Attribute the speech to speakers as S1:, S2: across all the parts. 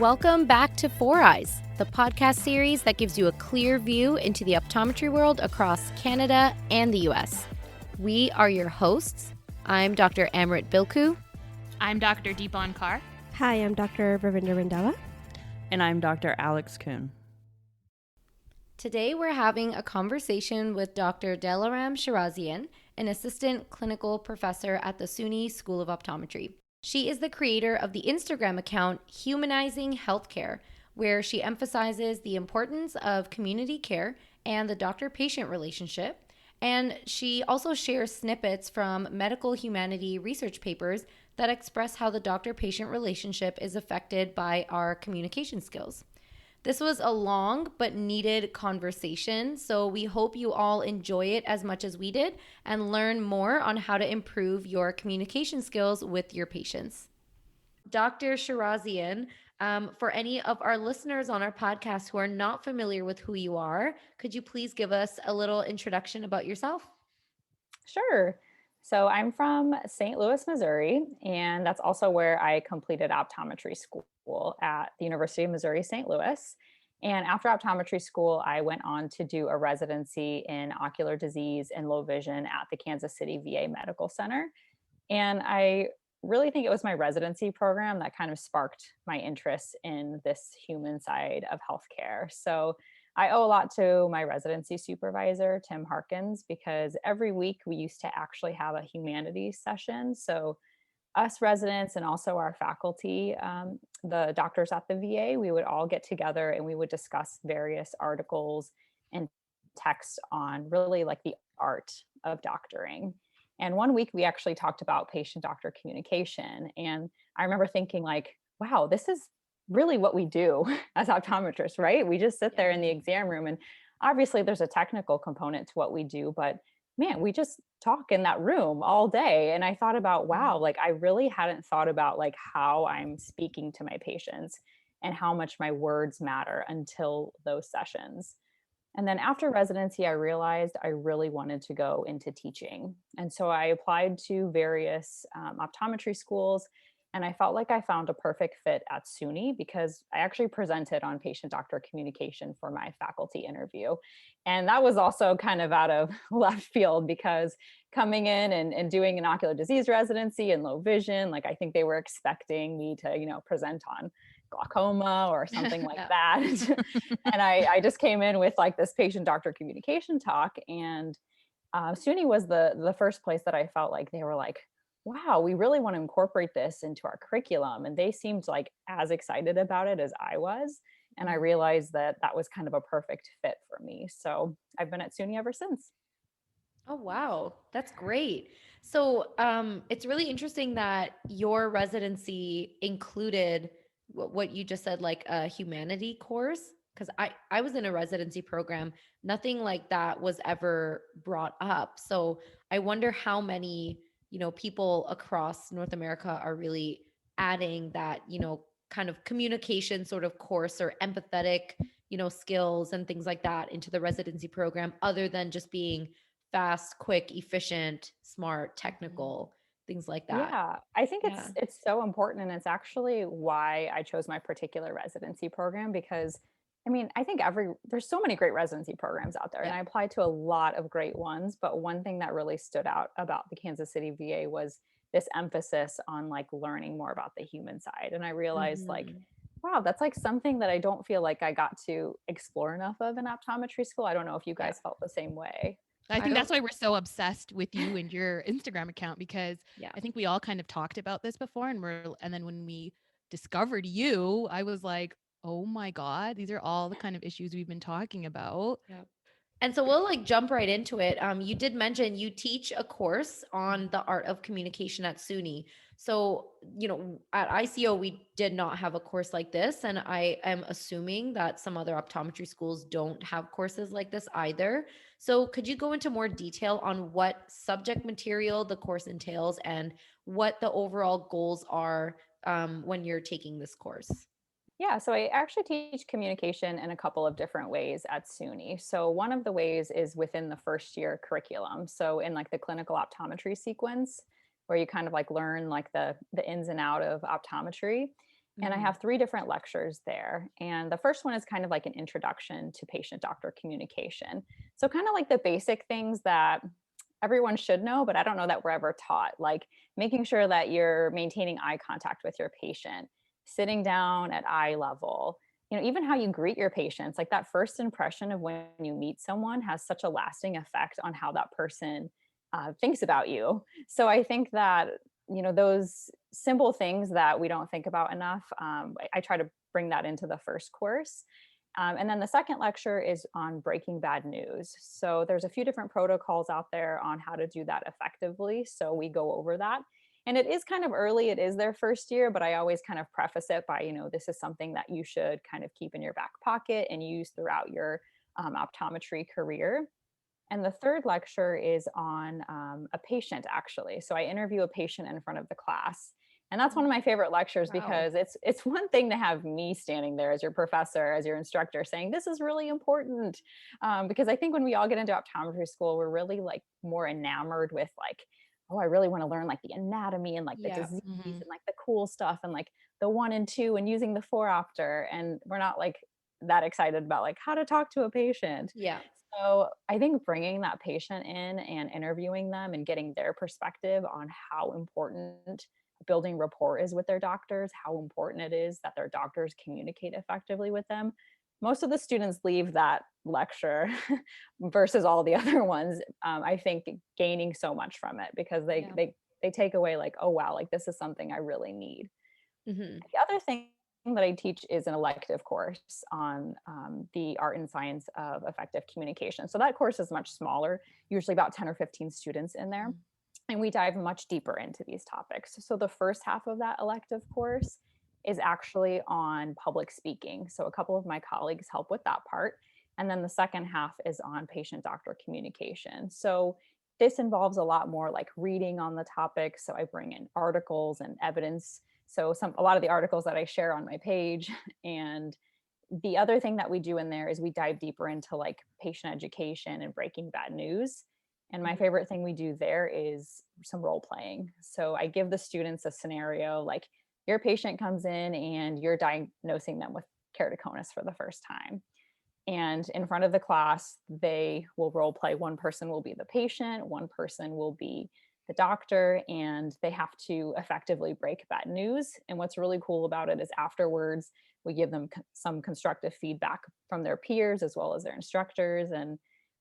S1: Welcome back to Four Eyes, the podcast series that gives you a clear view into the optometry world across Canada and the US. We are your hosts. I'm Dr. Amrit Bilku.
S2: I'm Dr. Deepan Kaur.
S3: Hi, I'm Dr. Ravinder Randhawa.
S4: And I'm Dr. Alex Kuhn.
S1: Today we're having a conversation with Dr. Delaram Shirazian, an assistant clinical professor at the SUNY School of Optometry. She is the creator of the Instagram account HumanEYEzing Healthcare, where she emphasizes the importance of community care and the doctor-patient relationship. And she also shares snippets from medical humanity research papers that express how the doctor-patient relationship is affected by our communication skills. This was a long but needed conversation, so we hope you all enjoy it as much as we did and learn more on how to improve your communication skills with your patients. Dr. Shirazian, for any of our listeners on our podcast who are not familiar with who you are, could you please give us a little introduction about yourself?
S5: Sure. So I'm from St. Louis, Missouri, and that's also where I completed optometry school at the University of Missouri, St. Louis. And after optometry school, I went on to do a residency in ocular disease and low vision at the Kansas City VA Medical Center. And I really think it was my residency program that kind of sparked my interest in this human side of healthcare. So I owe a lot to my residency supervisor, Tim Harkins, because every week we used to actually have a humanities session. So us residents and also our faculty, the doctors at the VA, we would all get together and we would discuss various articles and texts on really like the art of doctoring. And one week we actually talked about patient-doctor communication. And I remember thinking like, wow, this is really what we do as optometrists, right? We just sit there in the exam room, and obviously there's a technical component to what we do, but man, we just talk in that room all day. And I thought about, wow, like I really hadn't thought about like how I'm speaking to my patients and how much my words matter until those sessions. And then after residency, I realized I really wanted to go into teaching. And so I applied to various optometry schools. And I felt like I found a perfect fit at SUNY because I actually presented on patient-doctor communication for my faculty interview. And that was also kind of out of left field because coming in and doing an ocular disease residency and low vision, like I think they were expecting me to, present on glaucoma or something like that. And I just came in with like this patient-doctor communication talk. And SUNY was the first place that I felt like they were like, wow, we really want to incorporate this into our curriculum. And they seemed like as excited about it as I was. And I realized that that was kind of a perfect fit for me. So I've been at SUNY ever since.
S1: Oh, wow. That's great. So it's really interesting that your residency included what you just said, like a humanity course. Because I was in a residency program. Nothing like that was ever brought up. So I wonder how many people across North America are really adding that, kind of communication sort of course or empathetic, skills and things like that into the residency program, other than just being fast, quick, efficient, smart, technical, things like that.
S5: Yeah, I think it's so important. And it's actually why I chose my particular residency program because I mean, I think there's so many great residency programs out there and I applied to a lot of great ones. But one thing that really stood out about the Kansas City VA was this emphasis on like learning more about the human side. And I realized like, wow, that's like something that I don't feel like I got to explore enough of in optometry school. I don't know if you guys felt the same way.
S2: I think that's why we're so obsessed with you and your Instagram account, because I think we all kind of talked about this before and then when we discovered you, I was like, oh my God, these are all the kind of issues we've been talking about.
S1: Yeah. And so we'll like jump right into it. You did mention you teach a course on the art of communication at SUNY. So, at ICO, we did not have a course like this. And I am assuming that some other optometry schools don't have courses like this either. So could you go into more detail on what subject material the course entails and what the overall goals are when you're taking this course?
S5: Yeah, so I actually teach communication in a couple of different ways at SUNY. So one of the ways is within the first year curriculum. So in like the clinical optometry sequence, where you kind of like learn like the ins and out of optometry. And I have 3 different lectures there. And the first one is kind of like an introduction to patient-doctor communication. So kind of like the basic things that everyone should know, but I don't know that we're ever taught, like making sure that you're maintaining eye contact with your patient, sitting down at eye level, even how you greet your patients. Like that first impression of when you meet someone has such a lasting effect on how that person thinks about you. So I think that, those simple things that we don't think about enough, I try to bring that into the first course. And then the second lecture is on breaking bad news. So there's a few different protocols out there on how to do that effectively. So we go over that. And it is kind of early, it is their first year, but I always kind of preface it by, this is something that you should kind of keep in your back pocket and use throughout your optometry career. And the third lecture is on a patient, actually. So I interview a patient in front of the class. And that's one of my favorite lectures because it's one thing to have me standing there as your professor, as your instructor saying, this is really important. Because I think when we all get into optometry school, we're really like more enamored with like, oh, I really want to learn like the anatomy and like the disease and like the cool stuff and like the 1 and 2 and using the 4-opter. And we're not like that excited about like how to talk to a patient.
S1: Yeah.
S5: So I think bringing that patient in and interviewing them and getting their perspective on how important building rapport is with their doctors, how important it is that their doctors communicate effectively with them. Most of the students leave that lecture versus all the other ones, I think gaining so much from it because they take away like, oh, wow, like this is something I really need. The other thing that I teach is an elective course on the art and science of effective communication. So that course is much smaller, usually about 10 or 15 students in there. And we dive much deeper into these topics. So the first half of that elective course is actually on public speaking. So a couple of my colleagues help with that part. And then the second half is on patient-doctor communication. So this involves a lot more like reading on the topic. So I bring in articles and evidence. So a lot of the articles that I share on my page. And the other thing that we do in there is we dive deeper into like patient education and breaking bad news. And my favorite thing we do there is some role playing. So I give the students a scenario like your patient comes in and you're diagnosing them with keratoconus for the first time. And in front of the class, they will role play. One person will be the patient, one person will be the doctor, and they have to effectively break bad news. And what's really cool about it is afterwards, we give them some constructive feedback from their peers as well as their instructors. And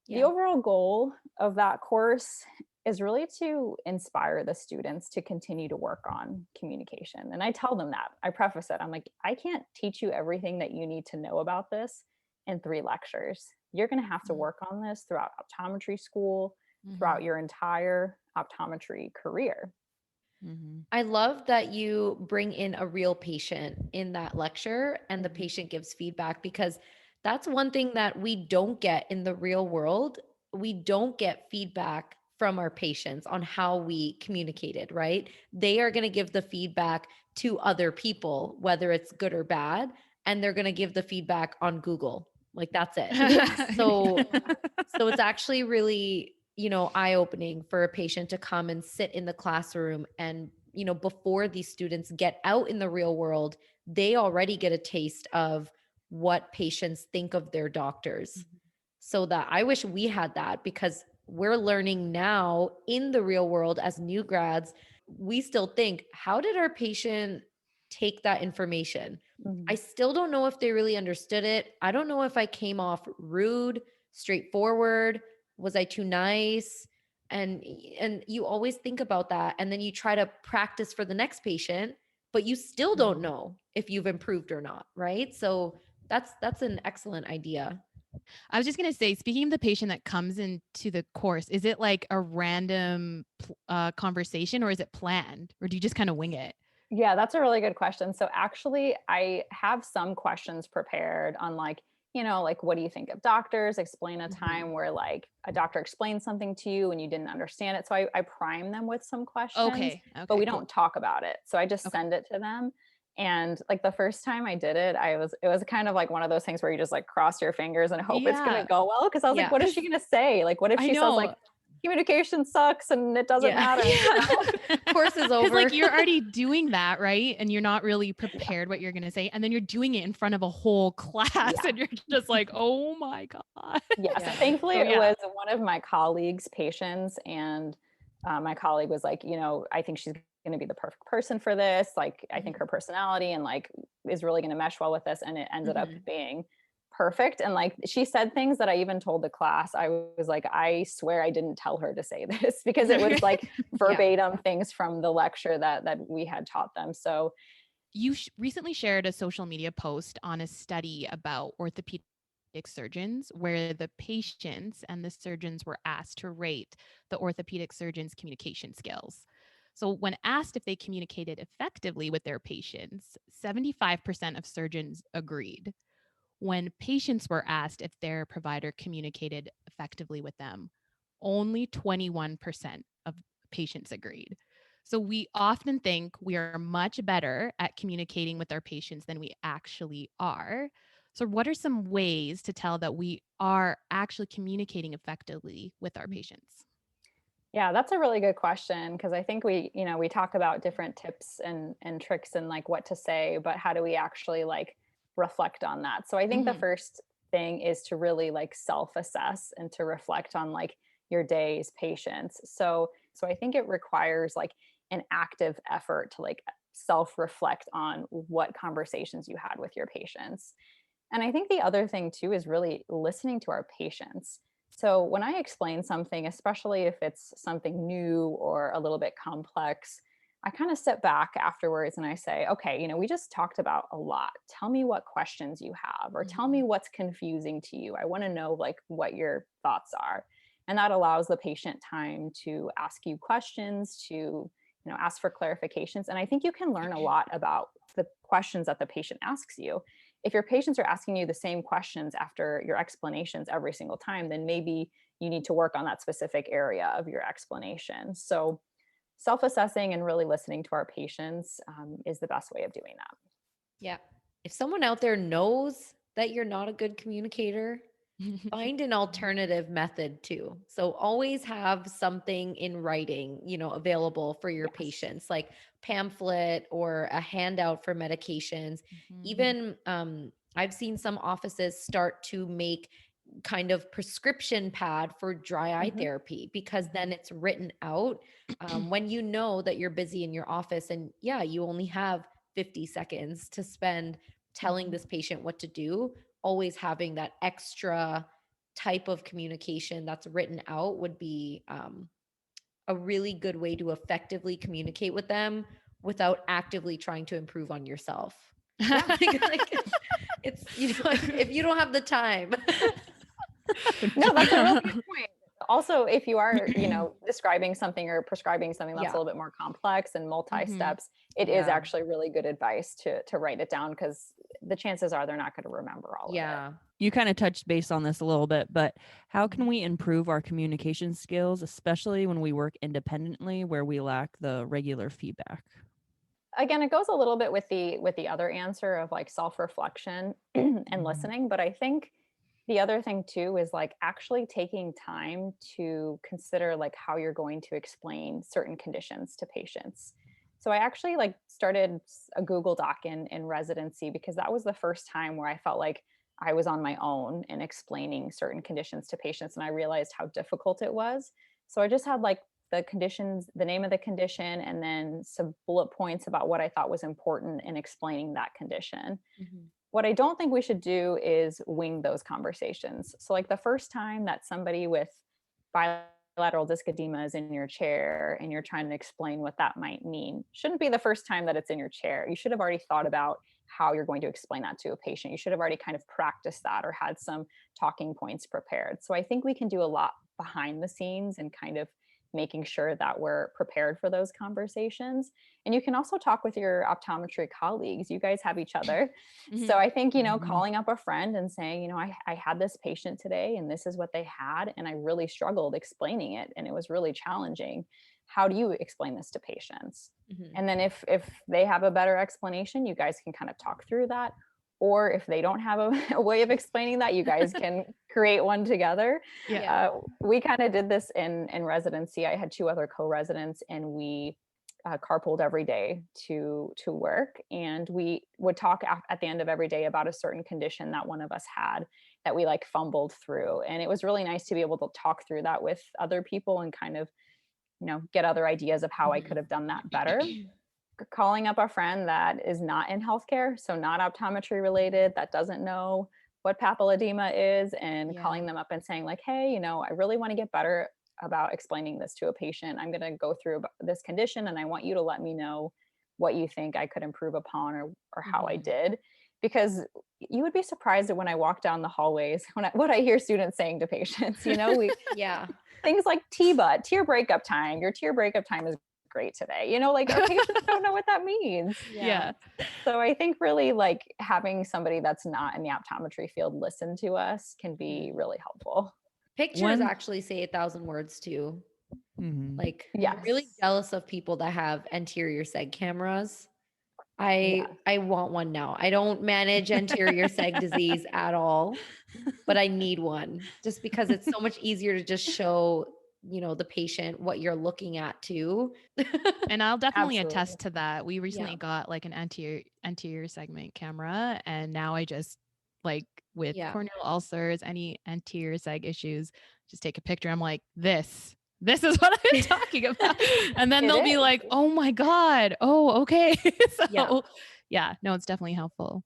S5: the overall goal of that course is really to inspire the students to continue to work on communication. And I tell them that. I preface it. I'm like, I can't teach you everything that you need to know about this in 3 lectures. You're going to have to work on this throughout optometry school, throughout your entire optometry career.
S1: I love that you bring in a real patient in that lecture and the patient gives feedback, because that's one thing that we don't get in the real world. We don't get feedback from our patients on how we communicated, right? They are going to give the feedback to other people, whether it's good or bad, and they're going to give the feedback on Google. Like that's it. So it's actually really, eye-opening for a patient to come and sit in the classroom and, before these students get out in the real world, they already get a taste of what patients think of their doctors. So that I wish we had that, because we're learning now in the real world as new grads. We still think, how did our patient take that information? I still don't know if they really understood it. I don't know if I came off rude, straightforward. Was I too nice? And you always think about that. And then you try to practice for the next patient, but you still don't know if you've improved or not, right? So that's an excellent idea.
S2: I was just going to say, speaking of the patient that comes into the course, is it like a random conversation, or is it planned, or do you just kind of wing it?
S5: Yeah, that's a really good question. So actually, I have some questions prepared on like, like, what do you think of doctors? Explain a time where like a doctor explained something to you and you didn't understand it. So I prime them with some questions, but we don't talk about it. So I just send it to them. And like the first time I did it, it was kind of like one of those things where you just like cross your fingers and hope it's going to go well. Cause I was like, what is she going to say? Like, what if she says like, communication sucks and it doesn't matter.
S1: Course is over.
S2: Because like you're already doing that, right? And you're not really prepared what you're going to say. And then you're doing it in front of a whole class and you're just like, oh my God.
S5: Yes. Thankfully, it was one of my colleagues' patients. And my colleague was like, I think she's going to be the perfect person for this. Like, I think her personality and like is really going to mesh well with this. And it ended up being perfect. And like she said things that I even told the class. I was like, I swear I didn't tell her to say this, because it was like verbatim things from the lecture that we had taught them. So
S2: you recently shared a social media post on a study about orthopedic surgeons where the patients and the surgeons were asked to rate the orthopedic surgeons' communication skills. So when asked if they communicated effectively with their patients, 75% of surgeons agreed. When patients were asked if their provider communicated effectively with them, only 21% of patients agreed. So we often think we are much better at communicating with our patients than we actually are. So what are some ways to tell that we are actually communicating effectively with our patients?
S5: Yeah, that's a really good question, because I think we talk about different tips and tricks and like what to say, but how do we actually like reflect on that? So I think the first thing is to really like self-assess and to reflect on like your day's patients. So I think it requires like an active effort to like self-reflect on what conversations you had with your patients. And I think the other thing too is really listening to our patients. So when I explain something, especially if it's something new or a little bit complex, I kind of step back afterwards and I say, okay, we just talked about a lot. Tell me what questions you have, or tell me what's confusing to you. I want to know like what your thoughts are. And that allows the patient time to ask you questions, to ask for clarifications. And I think you can learn a lot about the questions that the patient asks you. If your patients are asking you the same questions after your explanations every single time, then maybe you need to work on that specific area of your explanation. So self-assessing and really listening to our patients is the best way of doing that.
S1: Yeah. If someone out there knows that you're not a good communicator, find an alternative method too. So always have something in writing, available for your patients, like pamphlet or a handout for medications. Even I've seen some offices start to make kind of prescription pad for dry eye therapy, because then it's written out when you know that you're busy in your office and you only have 50 seconds to spend telling this patient what to do. Always having that extra type of communication that's written out would be a really good way to effectively communicate with them without actively trying to improve on yourself. It's if you don't have the time.
S5: No, that's a really good point. Also, if you are, describing something or prescribing something that's a little bit more complex and multi-steps, it is actually really good advice to write it down, because the chances are they're not going to remember all of it.
S4: You kind of touched base on this a little bit, but how can we improve our communication skills, especially when we work independently where we lack the regular feedback?
S5: Again, it goes a little bit with the other answer of like self-reflection and listening, but I think the other thing too is like actually taking time to consider like how you're going to explain certain conditions to patients. So I actually like started a Google Doc in residency, because that was the first time where I felt like I was on my own in explaining certain conditions to patients, and I realized how difficult it was. So I just had like the conditions, the name of the condition, and then some bullet points about what I thought was important in explaining that condition. What I don't think we should do is wing those conversations. So like the first time that somebody with bilateral disc edema is in your chair and you're trying to explain what that might mean, shouldn't be the first time that it's in your chair. You should have already thought about how you're going to explain that to a patient. You should have already kind of practiced that or had some talking points prepared. So I think we can do a lot behind the scenes and kind of making sure that we're prepared for those conversations. And you can also talk with your optometry colleagues. You guys have each other. So I think, calling up a friend and saying, I had this patient today and this is what they had, and I really struggled explaining it and it was really challenging. How do you explain this to patients? And then if they have a better explanation, you guys can kind of talk through that. or if they don't have a way of explaining that, you guys can create one together. We kind of did this in residency. I had 2 other co-residents, and we carpooled every day to work, and we would talk at the end of every day about a certain condition that one of us had that we like fumbled through. And it was really nice to be able to talk through that with other people and kind of, get other ideas of how I could have done that better. Calling up a friend that is not in healthcare, so not optometry related, that doesn't know what papilledema is, and calling them up and saying like, hey, I really want to get better about explaining this to a patient. I'm going to go through this condition, and I want you to let me know what you think I could improve upon, or how I did. Because you would be surprised at when I walk down the hallways, what I hear students saying to patients, things like TBUT, tear breakup time. Your tear breakup time is great today. Like our patients don't know what that means. So I think really like having somebody that's not in the optometry field listen to us can be really helpful.
S1: Pictures actually say 1,000 words too. Like, I'm really jealous of people that have anterior seg cameras. I want one now. I don't manage anterior seg disease at all, but I need one just because it's so much easier to just show the patient what you're looking at too.
S2: And I'll definitely attest to that. We recently got like an anterior segment camera, and now I just like with corneal ulcers, any anterior seg issues, just take a picture. I'm like, this is what I'm talking about. And then they'll be like, oh my God. Oh, okay. So no, it's definitely helpful.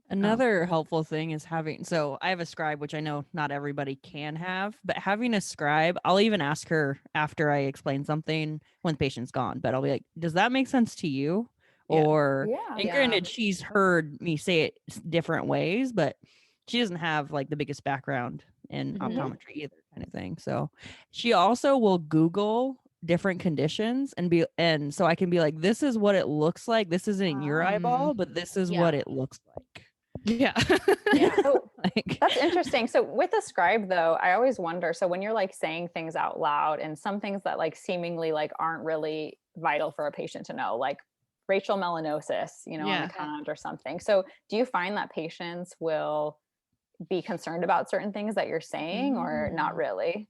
S4: Another helpful thing is so I have a scribe, which I know not everybody can have, but having a scribe, I'll even ask her after I explain something when the patient's gone, but I'll be like, does that make sense to you? Or, and granted, she's heard me say it different ways, but she doesn't have like the biggest background in optometry either, kind of thing. So she also will Google different conditions and so I can be like, this is what it looks like. This isn't your eyeball, but this is what it looks like.
S5: So that's interesting. So with a scribe though, I always wonder, so when you're like saying things out loud and some things that like seemingly like aren't really vital for a patient to know, like racial melanosis, on the cont or something. So do you find that patients will be concerned about certain things that you're saying or not really?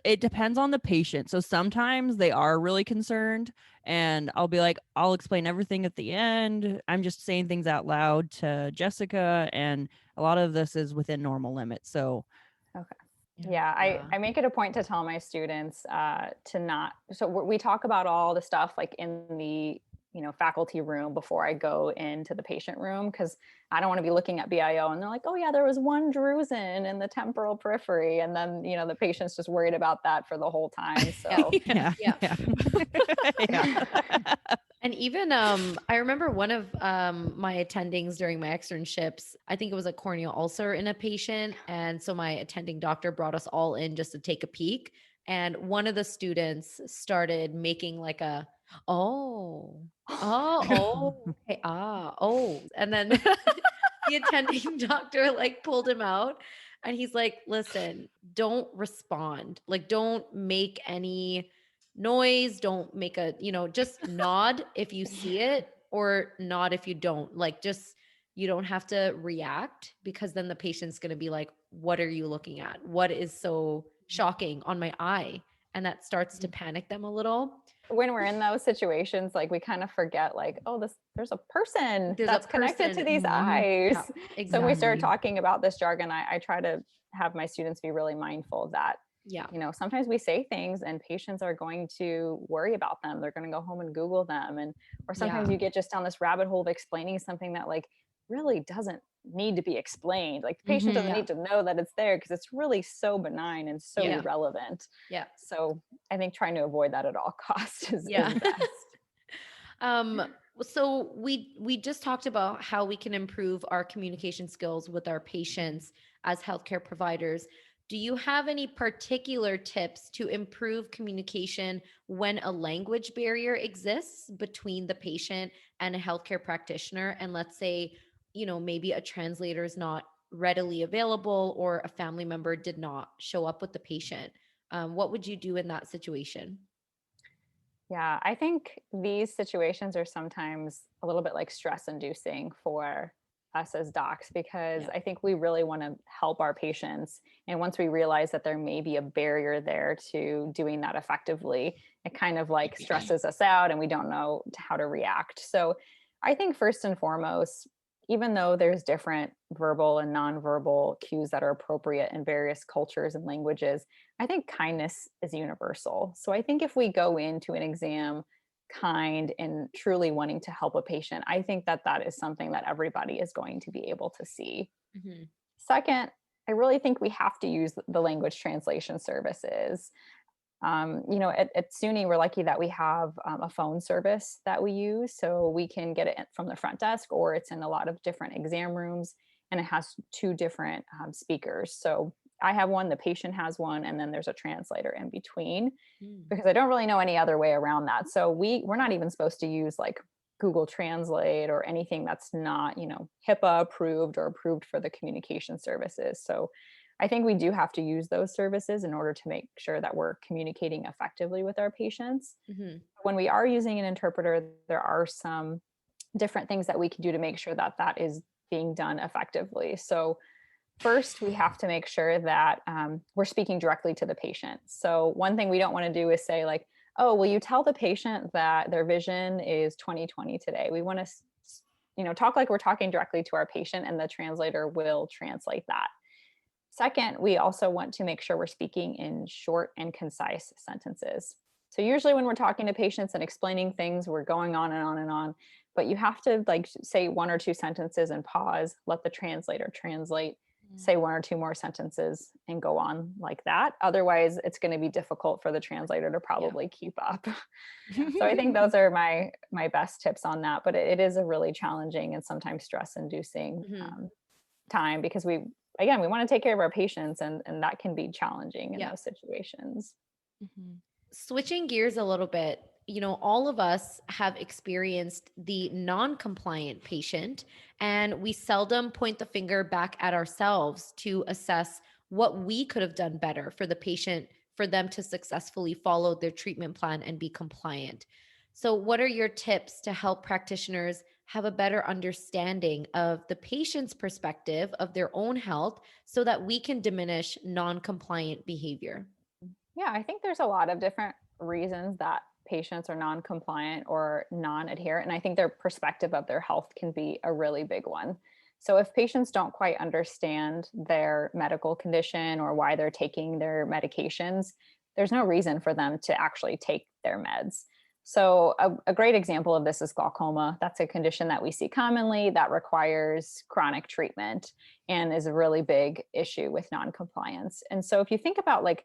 S4: It depends on the patient. So sometimes they are really concerned, and I'll be like, I'll explain everything at the end. I'm just saying things out loud to Jessica, and a lot of this is within normal limits. So
S5: I make it a point to tell my students to not, so we talk about all the stuff like in the faculty room before I go into the patient room, because I don't want to be looking at BIO and they're like, oh yeah, there was one drusen in the temporal periphery, and then the patient's just worried about that for the whole time. So
S1: And even I remember one of my attendings during my externships, I think it was a corneal ulcer in a patient, and so my attending doctor brought us all in just to take a peek, and one of the students started making like a okay, and then the attending doctor like pulled him out, and he's like, listen, don't respond, like don't make any noise, don't make a just nod if you see it, or nod if you don't, like just you don't have to react, because then the patient's going to be like, what are you looking at, what is so shocking on my eye, and that starts to panic them a little.
S5: When we're in those situations, like we kind of forget like, oh, there's a person that's connected to these eyes. Exactly. So when we start talking about this jargon, I try to have my students be really mindful of that. Sometimes we say things and patients are going to worry about them. They're going to go home and Google them. Or sometimes you get just down this rabbit hole of explaining something that like really doesn't need to be explained. Like the patient doesn't need to know that it's there because it's really so benign and so irrelevant. So I think trying to avoid that at all costs is best.
S1: So we just talked about how we can improve our communication skills with our patients as healthcare providers. Do you have any particular tips to improve communication when a language barrier exists between the patient and a healthcare practitioner? And let's say, maybe a translator is not readily available, or a family member did not show up with the patient. What would you do in that situation?
S5: Yeah, I think these situations are sometimes a little bit like stress inducing for us as docs, because I think we really want to help our patients. And once we realize that there may be a barrier there to doing that effectively, it kind of like stresses us out and we don't know how to react. So I think first and foremost, even though there's different verbal and nonverbal cues that are appropriate in various cultures and languages, I think kindness is universal. So I think if we go into an exam kind and truly wanting to help a patient, I think that that is something that everybody is going to be able to see. Mm-hmm. Second, I really think we have to use the language translation services. At SUNY, we're lucky that we have a phone service that we use. So we can get it from the front desk, or it's in a lot of different exam rooms, and it has two different speakers. So I have one, the patient has one, and then there's a translator in between, because I don't really know any other way around that. So we're not even supposed to use like Google Translate or anything that's not, HIPAA approved or approved for the communication services. So I think we do have to use those services in order to make sure that we're communicating effectively with our patients. Mm-hmm. When we are using an interpreter, there are some different things that we can do to make sure that that is being done effectively. So first, we have to make sure that we're speaking directly to the patient. So one thing we don't want to do is say like, oh, will you tell the patient that their vision is 20/20 today? We want to, talk like we're talking directly to our patient, and the translator will translate that. Second, we also want to make sure we're speaking in short and concise sentences. So usually when we're talking to patients and explaining things, we're going on and on and on, but you have to like say one or two sentences and pause, let the translator translate, say one or two more sentences and go on like that. Otherwise, it's going to be difficult for the translator to probably keep up. So I think those are my best tips on that, but it is a really challenging and sometimes stress-inducing time, because we want to take care of our patients, and that can be challenging in those situations.
S1: Mm-hmm. Switching gears a little bit, all of us have experienced the non-compliant patient, and we seldom point the finger back at ourselves to assess what we could have done better for the patient, for them to successfully follow their treatment plan and be compliant. So what are your tips to help practitioners have a better understanding of the patient's perspective of their own health so that we can diminish non-compliant behavior?
S5: Yeah, I think there's a lot of different reasons that patients are non-compliant or non-adherent, and I think their perspective of their health can be a really big one. So if patients don't quite understand their medical condition or why they're taking their medications, there's no reason for them to actually take their meds. So a great example of this is glaucoma. That's a condition that we see commonly that requires chronic treatment and is a really big issue with non-compliance. And so if you think about like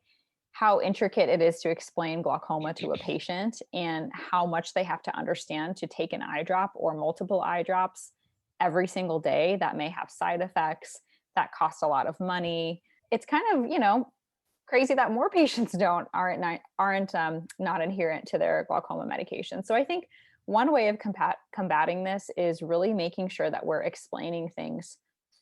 S5: how intricate it is to explain glaucoma to a patient and how much they have to understand to take an eye drop or multiple eye drops every single day that may have side effects, that cost a lot of money. It's kind of, crazy that more patients aren't not adherent to their glaucoma medication. So I think one way of combating this is really making sure that we're explaining things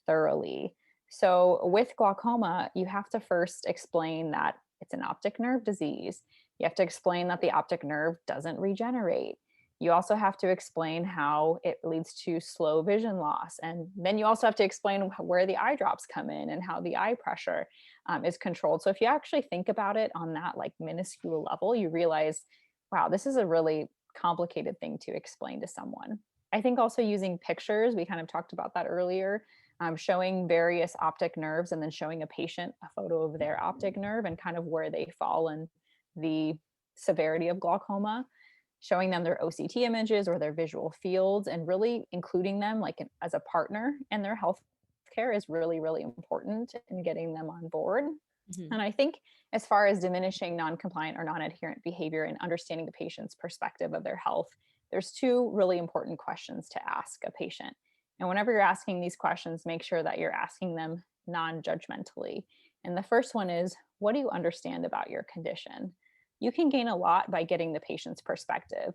S5: thoroughly. So with glaucoma, you have to first explain that it's an optic nerve disease. You have to explain that the optic nerve doesn't regenerate. You also have to explain how it leads to slow vision loss. And then you also have to explain where the eye drops come in and how the eye pressure is controlled. So if you actually think about it on that like minuscule level, you realize, wow, this is a really complicated thing to explain to someone. I think also using pictures, we kind of talked about that earlier, showing various optic nerves and then showing a patient a photo of their optic nerve and kind of where they fall in the severity of glaucoma, showing them their OCT images or their visual fields, and really including them like as a partner in their health care is really, really important in getting them on board. Mm-hmm. And I think as far as diminishing non-compliant or non-adherent behavior and understanding the patient's perspective of their health, there's two really important questions to ask a patient. And whenever you're asking these questions, make sure that you're asking them non-judgmentally. And the first one is, what do you understand about your condition? You can gain a lot by getting the patient's perspective.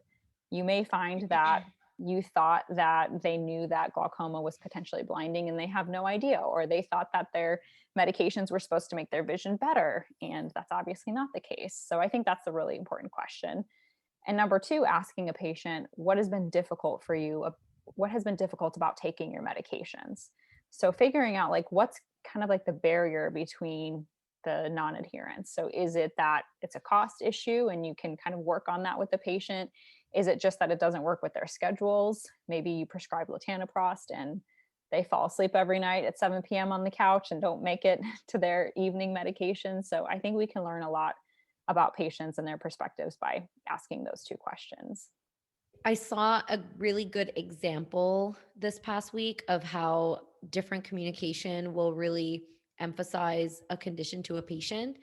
S5: You may find that you thought that they knew that glaucoma was potentially blinding and they have no idea, or they thought that their medications were supposed to make their vision better, and that's obviously not the case. So I think that's a really important question. And number two, asking a patient, what has been difficult for you what has been difficult about taking your medications? So figuring out like what's kind of like the barrier between the non-adherence. So is it that it's a cost issue and you can kind of work on that with the patient? Is it just that it doesn't work with their schedules? Maybe you prescribe latanoprost and they fall asleep every night at 7 p.m. on the couch and don't make it to their evening medication. So I think we can learn a lot about patients and their perspectives by asking those two questions.
S1: I saw a really good example this past week of how different communication will really emphasize a condition to a patient.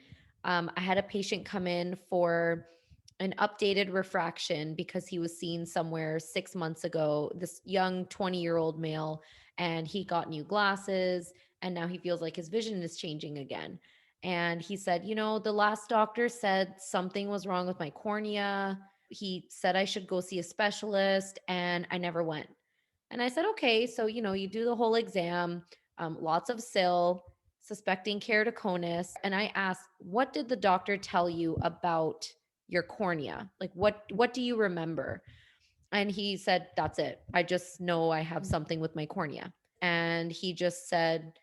S1: I had a patient come in for an updated refraction because he was seen somewhere 6 months ago, this young 20-year-old male, and he got new glasses and now he feels like his vision is changing again. And he said, the last doctor said something was wrong with my cornea. He said I should go see a specialist and I never went. And I said, okay, so, you do the whole exam, lots of SIL, suspecting keratoconus. And I asked, what did the doctor tell you about your cornea? Like, what do you remember? And he said, that's it. I just know I have something with my cornea. And he just said,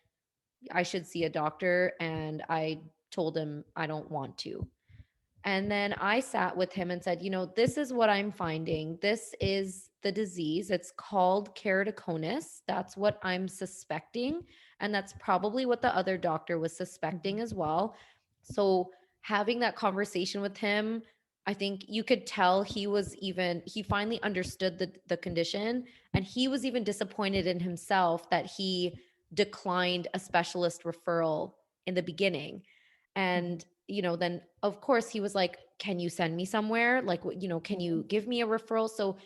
S1: I should see a doctor. And I told him I don't want to. And then I sat with him and said, this is what I'm finding. This is the disease. It's called keratoconus. That's what I'm suspecting. And that's probably what the other doctor was suspecting as well. So having that conversation with him, I think you could tell he finally understood the condition. And he was even disappointed in himself that he declined a specialist referral in the beginning. And then of course he was like, can you send me somewhere? Like, can you give me a referral? So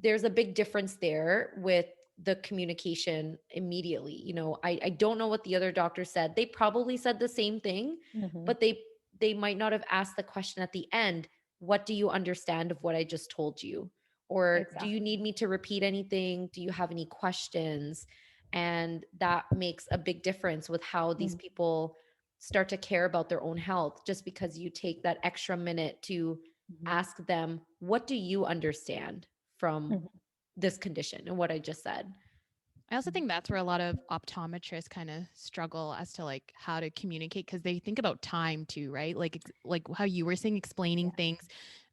S1: there's a big difference there with the communication immediately. I don't know what the other doctor said. They probably said the same thing, but they might not have asked the question at the end, what do you understand of what I just told you? Or exactly. Do you need me to repeat anything? Do you have any questions? And that makes a big difference with how these people start to care about their own health, just because you take that extra minute to ask them, what do you understand from this condition and what I just said?
S2: I also think that's where a lot of optometrists kind of struggle as to like how to communicate, because they think about time too, right? Like how you were saying, explaining things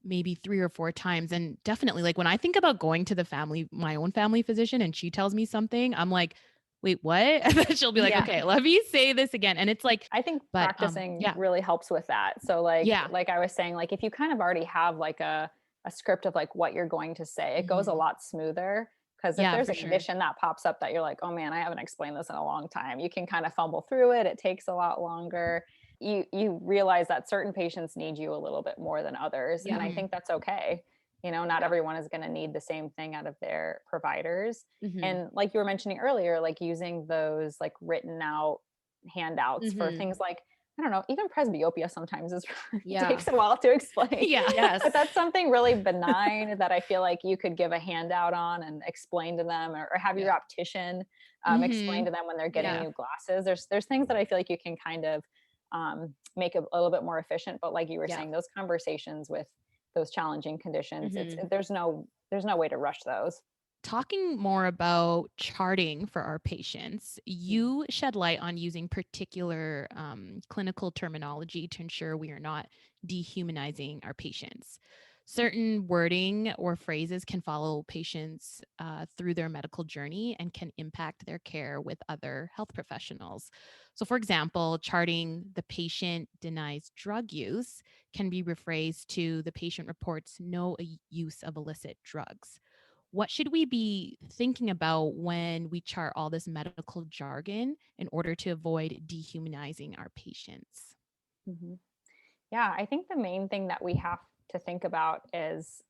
S2: maybe 3 or 4 times. And definitely like when I think about going to my own family physician and she tells me something, I'm like, wait, what? And then she'll be like, okay, let me say this again. And it's like,
S5: I think practicing really helps with that. So like I was saying, like if you kind of already have like a script of like what you're going to say, it goes a lot smoother. Because if there's a condition that pops up that you're like, oh man, I haven't explained this in a long time, you can kind of fumble through it. It takes a lot longer. You realize that certain patients need you a little bit more than others. And I think that's okay. Not everyone is going to need the same thing out of their providers. And like you were mentioning earlier, like using those like written out handouts for things like, I don't know, even presbyopia sometimes takes a while to explain. But that's something really benign that I feel like you could give a handout on and explain to them, or have your optician explain to them when they're getting new glasses. There's things that I feel like you can kind of make a little bit more efficient. But like you were saying, those conversations with those challenging conditions, there's no way to rush those.
S2: Talking more about charting for our patients, you shed light on using particular clinical terminology to ensure we are not dehumanizing our patients. Certain wording or phrases can follow patients through their medical journey and can impact their care with other health professionals. So, for example, charting "the patient denies drug use" can be rephrased to "the patient reports no use of illicit drugs." What should we be thinking about when we chart all this medical jargon in order to avoid dehumanizing our patients?
S5: Yeah, I think the main thing that we have to think about is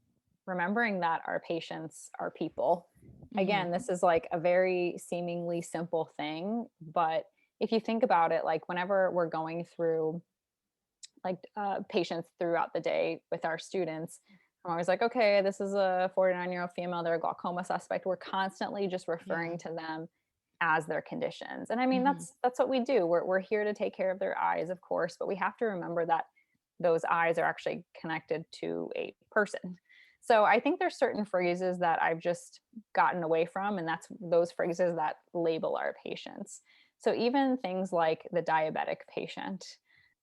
S5: remembering that our patients are people. Again, this is like a very seemingly simple thing, but if you think about it, like whenever we're going through like patients throughout the day with our students, I'm always like, okay, this is a 49-year-old female, they're a glaucoma suspect. We're constantly just referring to them as their conditions. And I mean, that's what we do. We're here to take care of their eyes, of course, but we have to remember that those eyes are actually connected to a person. So I think there's certain phrases that I've just gotten away from, and that's those phrases that label our patients. So even things like the diabetic patient,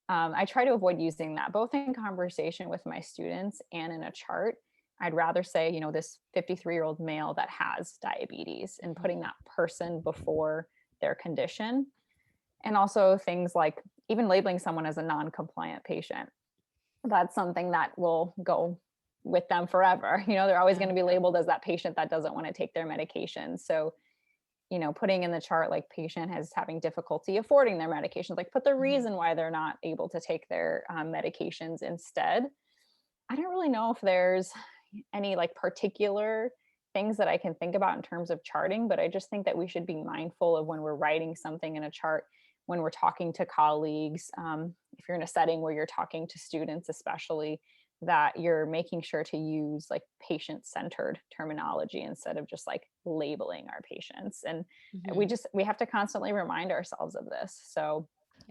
S5: I try to avoid using that both in conversation with my students and in a chart. I'd rather say, this 53-year-old male that has diabetes, and putting that person before their condition. And also things like even labeling someone as a non-compliant patient. That's something that will go with them forever. They're always going to be labeled as that patient that doesn't want to take their medication. So, putting in the chart like patient has having difficulty affording their medications, like put the reason why they're not able to take their medications instead. I don't really know if there's any like particular things that I can think about in terms of charting, but I just think that we should be mindful of when we're writing something in a chart, when we're talking to colleagues, if you're in a setting where you're talking to students, especially, that you're making sure to use like patient-centered terminology instead of just like labeling our patients. And we have to constantly remind ourselves of this. So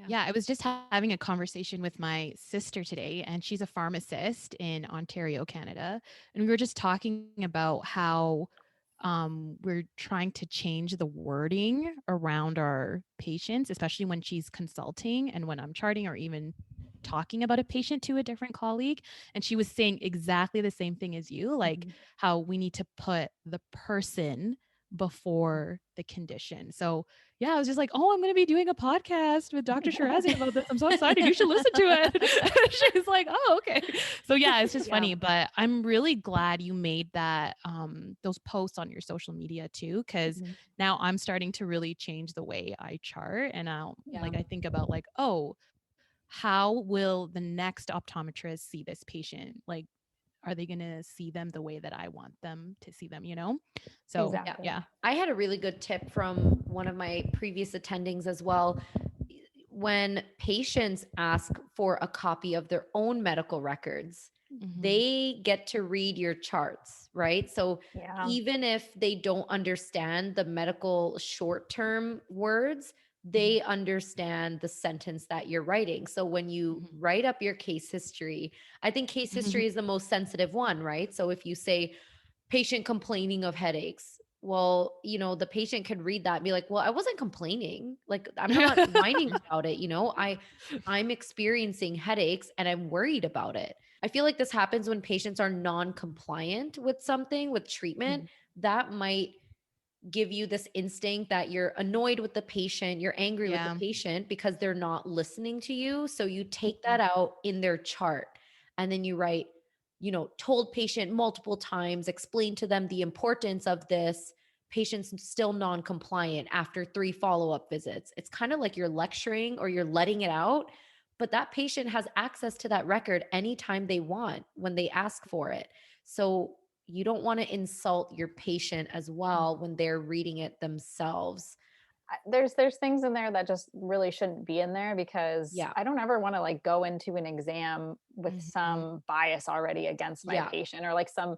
S2: yeah, I was just having a conversation with my sister today, and she's a pharmacist in Ontario, Canada. And we were just talking about how we're trying to change the wording around our patients, especially when she's consulting and when I'm charting or even talking about a patient to a different colleague. And she was saying exactly the same thing as you, like how we need to put the person before the condition. So yeah, I was just like, oh, I'm going to be doing a podcast with Dr. Shirazian about this. I'm so excited. You should listen to it. She's like, oh, okay. So yeah, it's just funny, but I'm really glad you made that, those posts on your social media too, because now I'm starting to really change the way I chart. And like, I think about like, oh, how will the next optometrist see this patient? Like, are they going to see them the way that I want them to see them, So,
S5: exactly.
S1: Yeah. I had a really good tip from one of my previous attendings as well. When patients ask for a copy of their own medical records, they get to read your charts, right? So even if they don't understand the medical short-term words, they understand the sentence that you're writing. So when you write up your case history, I think case history is the most sensitive one, right? So if you say patient complaining of headaches, well, the patient could read that and be like, well, I wasn't complaining. Like, I'm not whining about it. I'm experiencing headaches and I'm worried about it. I feel like this happens when patients are non-compliant with something, with treatment. That might give you this instinct that you're annoyed with the patient, you're angry with the patient because they're not listening to you. So you take that out in their chart, and then you write, told patient multiple times, explain to them the importance of this. Patient's still non-compliant after 3 follow-up visits. It's kind of like you're lecturing or you're letting it out, but that patient has access to that record anytime they want when they ask for it. So you don't want to insult your patient as well when they're reading it themselves.
S5: There's things in there that just really shouldn't be in there, because I don't ever want to like go into an exam with some bias already against my patient, or like some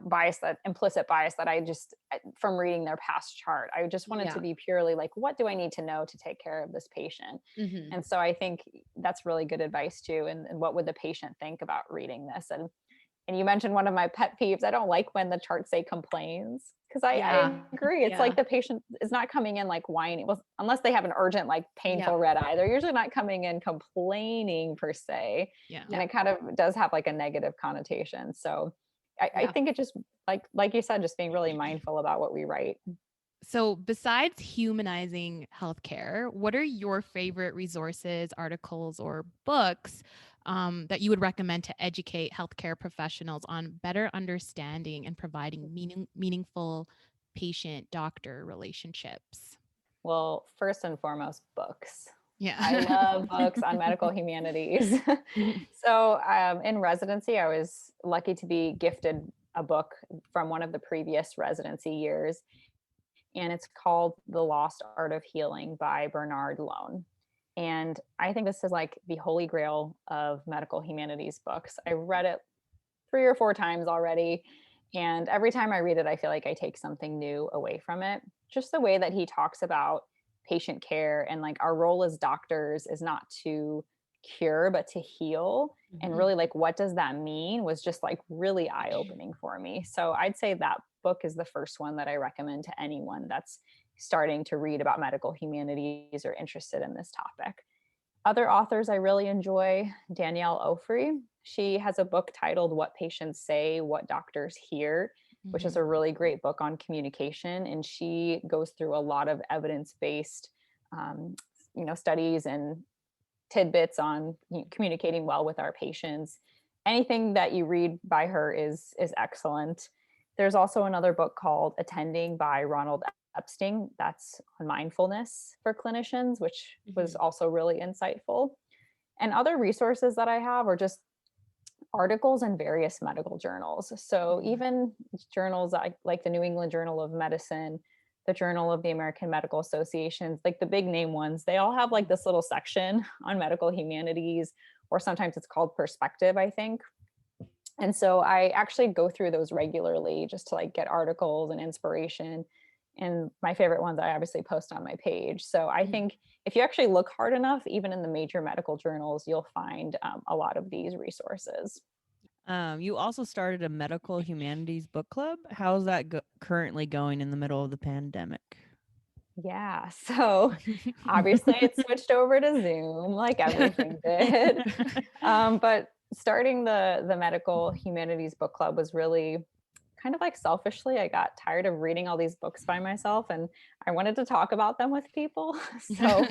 S5: bias, that implicit bias that I just from reading their past chart. I just want it to be purely like, what do I need to know to take care of this patient? And so I think that's really good advice too. And what would the patient think about reading this? And you mentioned one of my pet peeves. I don't like when the charts say complains, because I agree. It's like the patient is not coming in like whining, well, unless they have an urgent, like painful red eye. They're usually not coming in complaining per se. And it kind of does have like a negative connotation. So I think it just like you said, just being really mindful about what we write.
S2: So besides humanizing healthcare, what are your favorite resources, articles, or books that you would recommend to educate healthcare professionals on better understanding and providing meaningful patient-doctor relationships?
S5: Well, first and foremost, books.
S2: Yeah.
S5: I love books on medical humanities. So in residency, I was lucky to be gifted a book from one of the previous residency years. And it's called The Lost Art of Healing by Bernard Lone. And I think this is like the holy grail of medical humanities books. I read it 3 or 4 times already. And every time I read it, I feel like I take something new away from it. Just the way that he talks about patient care, and like our role as doctors is not to cure, but to heal. And really, like, what does that mean was just like really eye-opening for me. So I'd say that book is the first one that I recommend to anyone that's starting to read about medical humanities or interested in this topic. Other authors I really enjoy, Danielle Ofri. She has a book titled What Patients Say, What Doctors Hear, which is a really great book on communication. And she goes through a lot of evidence-based, studies and tidbits on communicating well with our patients. Anything that you read by her is excellent. There's also another book called Attending by Ronald Epstein. That's on mindfulness for clinicians, which was also really insightful. And other resources that I have are just articles in various medical journals. So even journals like the New England Journal of Medicine, the Journal of the American Medical Associations, like the big name ones, they all have like this little section on medical humanities, or sometimes it's called perspective, I think. And so I actually go through those regularly just to like get articles and inspiration. And my favorite ones I obviously post on my page. So I think if you actually look hard enough, even in the major medical journals, you'll find a lot of these resources.
S4: You also started a medical humanities book club. How's that currently going in the middle of the pandemic?
S5: Yeah, so obviously it switched over to Zoom like everything did. But starting the medical humanities book club was really kind of like selfishly. I got tired of reading all these books by myself and I wanted to talk about them with people. So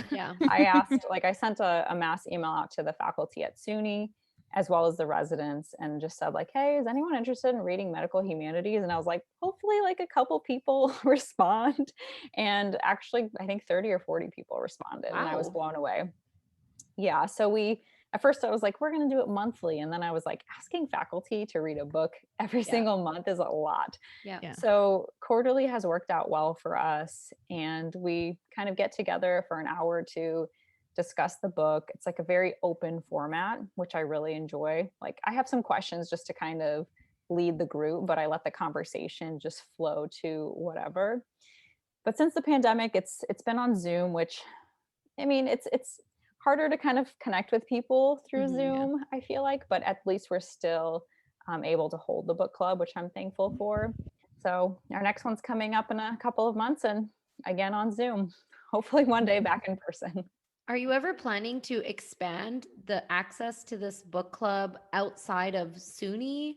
S5: I asked, like I sent a mass email out to the faculty at SUNY as well as the residents and just said like, hey, is anyone interested in reading medical humanities? And I was like, hopefully like a couple people respond. And actually, I think 30 or 40 people responded. Wow. And I was blown away. Yeah. So at first I was like, we're going to do it monthly. And then I was like, asking faculty to read a book every single month is a lot. Yeah. So quarterly has worked out well for us. And we kind of get together for an hour to discuss the book. It's like a very open format, which I really enjoy. Like I have some questions just to kind of lead the group, but I let the conversation just flow to whatever. But since the pandemic, it's been on Zoom, which I mean, it's harder to kind of connect with people through Zoom, I feel like, but at least we're still able to hold the book club, which I'm thankful for. So our next one's coming up in a couple of months and again on Zoom, hopefully one day back in person.
S1: Are you ever planning to expand the access to this book club outside of SUNY,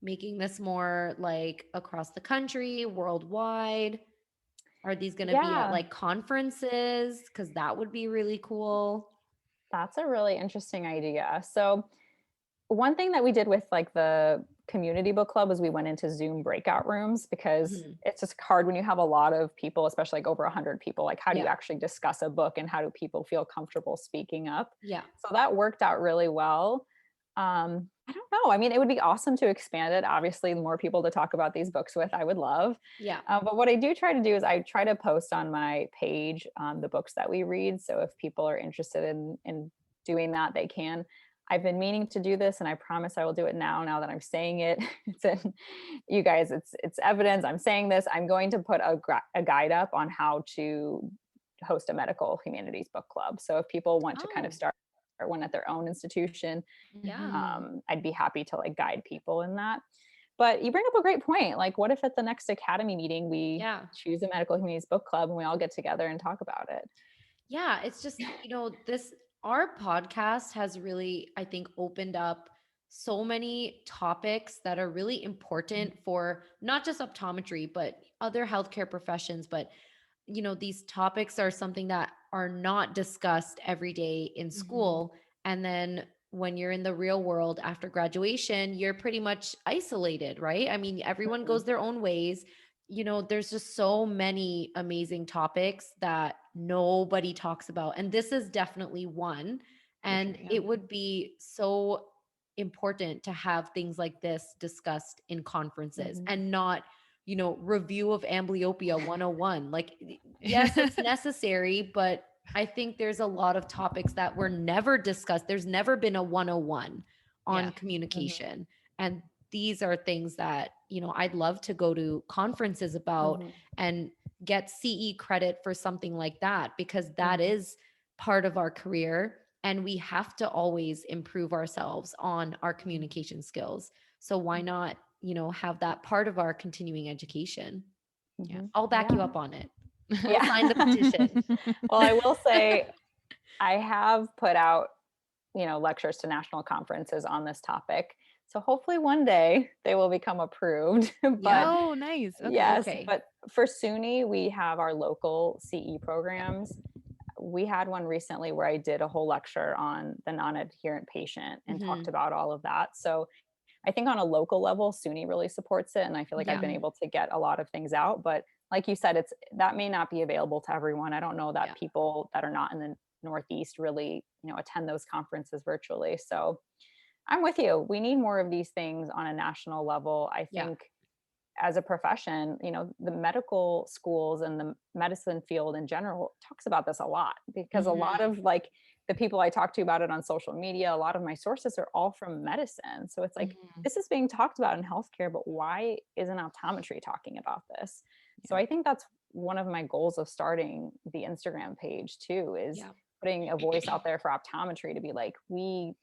S1: making this more like across the country, worldwide? Are these going to be at like conferences? Because that would be really cool.
S5: That's a really interesting idea. So one thing that we did with like the community book club is we went into Zoom breakout rooms because it's just hard when you have a lot of people, especially like over 100 people, like how do you actually discuss a book and how do people feel comfortable speaking up? Yeah. So that worked out really well. I don't know. I mean, it would be awesome to expand it. Obviously, more people to talk about these books with, I would love. Yeah. But what I do try to do is I try to post on my page the books that we read. So if people are interested in doing that, they can. I've been meaning to do this and I promise I will do it now that I'm saying it. It's in, you guys, it's evidence. I'm saying this. I'm going to put a guide up on how to host a medical humanities book club. So if people want to kind of start one at their own institution, I'd be happy to like guide people in that. But you bring up a great point. Like, what if at the next academy meeting, we choose a medical humanities book club and we all get together and talk about it?
S1: Yeah, it's just, our podcast has really, I think, opened up so many topics that are really important for not just optometry, but other healthcare professions. But, these topics are something that are not discussed every day in school. And then when you're in the real world after graduation, you're pretty much isolated, right? I mean, everyone goes their own ways. There's just so many amazing topics that nobody talks about. And this is definitely one. And it would be so important to have things like this discussed in conferences and not, review of amblyopia 101. Like, yes, it's necessary, but I think there's a lot of topics that were never discussed. There's never been a 101 on communication. And these are things that, I'd love to go to conferences about and get CE credit for something like that, because that is part of our career. and we have to always improve ourselves on our communication skills. So why not, have that part of our continuing education?
S2: Yeah.
S1: I'll back you up on it.
S5: Yeah.
S1: Sign the petition.
S5: Well, I will say I have put out, lectures to national conferences on this topic. So hopefully one day they will become approved. But
S2: oh, nice. Okay.
S5: yes,
S1: Okay.
S5: but for SUNY, we have our local CE programs. We had one recently where I did a whole lecture on the non-adherent patient and talked about all of that. So I think on a local level, SUNY really supports it. And I feel like I've been able to get a lot of things out. But like you said, that may not be available to everyone. I don't know that people that are not in the Northeast really, attend those conferences virtually. So I'm with you. We need more of these things on a national level. I think as a profession, the medical schools and the medicine field in general talks about this a lot, because a lot of like the people I talk to about it on social media, a lot of my sources are all from medicine. So it's like, this is being talked about in healthcare, but why isn't optometry talking about this? So I think that's one of my goals of starting the Instagram page too, is putting a voice out there for optometry to be like, we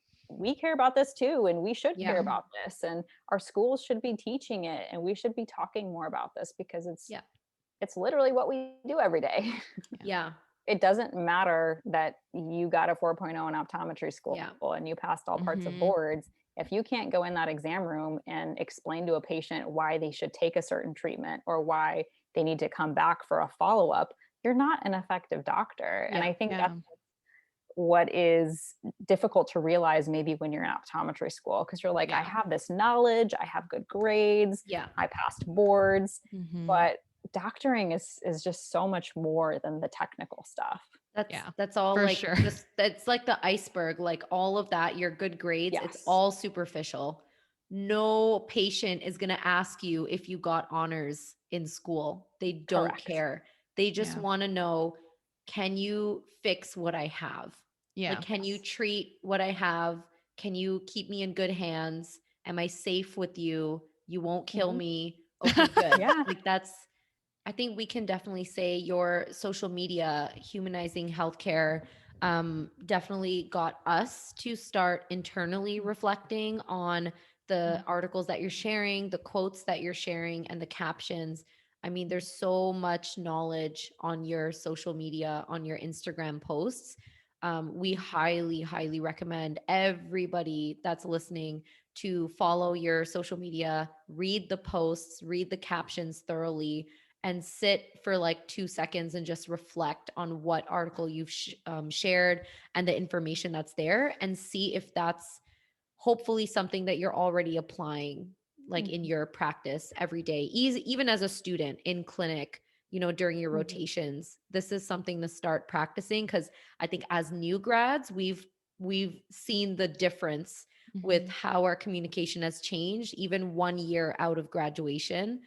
S5: care about this too, and we should care about this, and our schools should be teaching it, and we should be talking more about this, because it's literally what we do every day. It doesn't matter that you got a 4.0 in optometry school and you passed all parts of boards. If you can't go in that exam room and explain to a patient why they should take a certain treatment or why they need to come back for a follow-up, you're not an effective doctor. And I think that's what is difficult to realize maybe when you're in optometry school, because you're like, I have this knowledge, I have good grades, I passed boards, but doctoring is just so much more than the technical stuff.
S1: That's all,
S2: for
S1: like
S2: sure.
S1: that's like the iceberg, like all of that, your good grades, it's all superficial. No patient is going to ask you if you got honors in school. They don't care. They just want to know, can you fix what I have? Like, can you treat what I have? Can you keep me in good hands? Am I safe with you? You won't kill me. Okay, good. Like I think we can definitely say your social media, HumanEYezing Healthcare, definitely got us to start internally reflecting on the articles that you're sharing, the quotes that you're sharing, and the captions. I mean, there's so much knowledge on your social media, on your Instagram posts. We highly, highly recommend everybody that's listening to follow your social media, read the posts, read the captions thoroughly, and sit for like 2 seconds and just reflect on what article you've shared and the information that's there, and see if that's hopefully something that you're already applying, like in your practice every day, even as a student in clinic, during your rotations. This is something to start practicing, because I think as new grads, we've seen the difference with how our communication has changed, even 1 year out of graduation.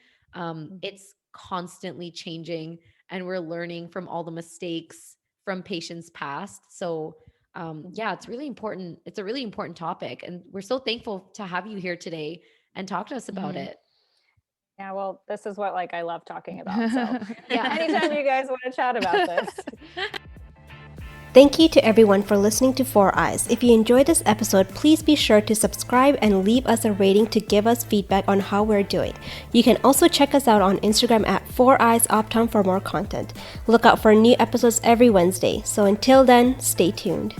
S1: It's constantly changing, and we're learning from all the mistakes from patients past. So it's really important. It's a really important topic, and we're so thankful to have you here today and talk to us about it.
S5: Yeah, well, this is what I love talking about. So anytime you guys want to chat about this.
S3: Thank you to everyone for listening to 4Eyes. If you enjoyed this episode, please be sure to subscribe and leave us a rating to give us feedback on how we're doing. You can also check us out on Instagram at 4EyesOptom for more content. Look out for new episodes every Wednesday. So until then, stay tuned.